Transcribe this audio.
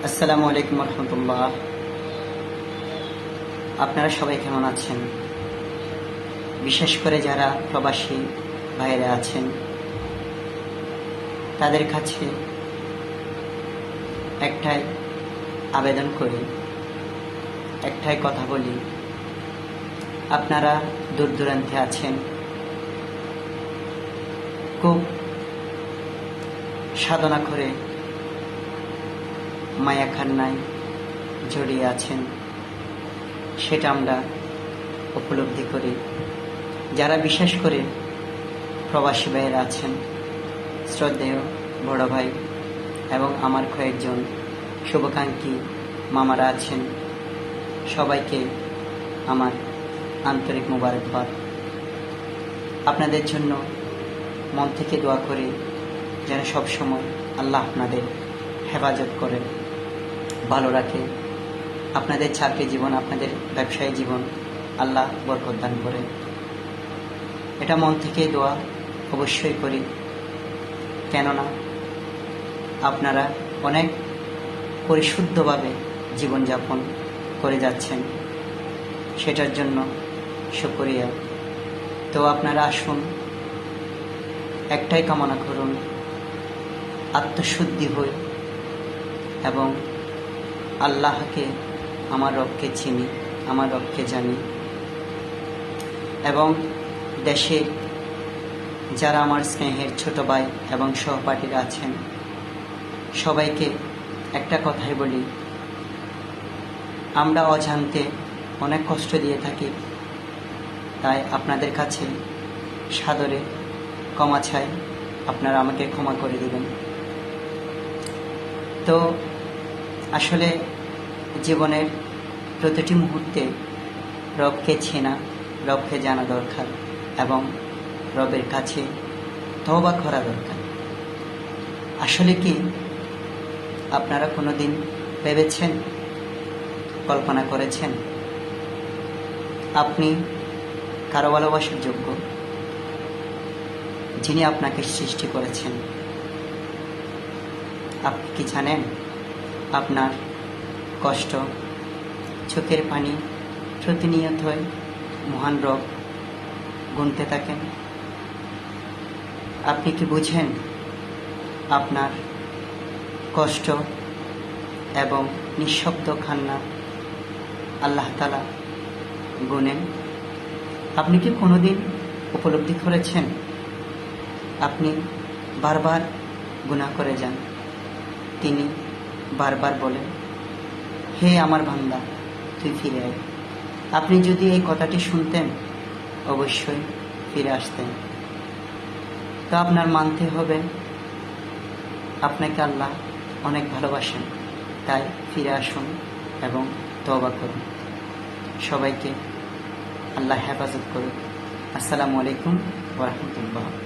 আসসালামু আলাইকুম রহমতুল্লাহ। আপনারা সবাই কেমন আছেন? বিশেষ করে যারা প্রবাসী বাইরে আছেন তাদের কাছে একটাই আবেদন করি, একটাই কথা বলি। আপনারা দূর দূরান্তে আছেন, খুব সাধনা করে মায়া খান্নায় জড়িয়ে আছেন, সেটা আমরা উপলব্ধি করি। যারা বিশেষ করে প্রবাসী ভাইয়েরা আছেন, শ্রদ্ধেয় বড় ভাই এবং আমার কয়েকজন শুভাকাঙ্ক্ষী মামারা আছেন, সবাইকে আমার আন্তরিক মোবারকবাদ। আপনাদের জন্য মন থেকে দোয়া করি যেন সবসময় আল্লাহ আপনাদের হেফাজত করে, ভালো রাখে। আপনাদের চাকরি জীবন, আপনাদের ব্যবসায়ী জীবন আল্লাহ বরকত দান করে। এটা মন থেকে দোয়া অবশ্যই করি, কেননা আপনারা অনেক পরিশুদ্ধভাবে জীবনযাপন করে যাচ্ছেন, সেটার জন্য শুকরিয়া। তো আপনারা আসুন, একটাই কামনা করুন, আত্মশুদ্ধি হই এবং আল্লাহকে, আমার রবকে চিনি, আমার রবকে জানি। এবং দেশে যারা আমার স্নেহের ছোট ভাই এবং সহপাঠীরা আছেন, সবাইকে একটা কথাই বলি, আমরা অজান্তে অনেক কষ্ট দিয়ে থাকি, তাই আপনাদের কাছে সাদরে ক্ষমা চাই, আপনারা আমাকে ক্ষমা করে দিবেন। তো আসলে জীবনের প্রতিটি মুহূর্তে রবকে চেনা, রবকে জানা দরকার এবং রবের কাছে তওবা করা দরকার। আসলে কি আপনারা কোনোদিন ভেবেছেন, কল্পনা করেছেন আপনি কারো ভালোবাসার যোগ্য, যিনি আপনাকে সৃষ্টি করেছেন? আপনি কি জানেন আপনার কষ্ট, চোখের পানি প্রতিনিয়তই মহান রব গুনতে থাকেন? আপনি কি বুঝেন আপনার কষ্ট এবং নিঃশব্দ কান্না আল্লাহ তাআলা গুনেন? আপনি কি কোনোদিন উপলব্ধি করেছেন আপনি বারবার গুনাহ করে যান, তিনি বারবার বলেন, হে আমার বান্দা, তুই ফিরে আয়। আপনি যদি এই কথাটি শুনতেন অবশ্যই ফিরে আসতেন। তো আপনার মানতে হবে আপনাকে আল্লাহ অনেক ভালোবাসেন, তাই ফিরে আসুন এবং তওবা করুন। সবাইকে আল্লাহ হেফাজত করুন। আসসালামু আলাইকুম ওয়া রাহমাতুল্লাহ।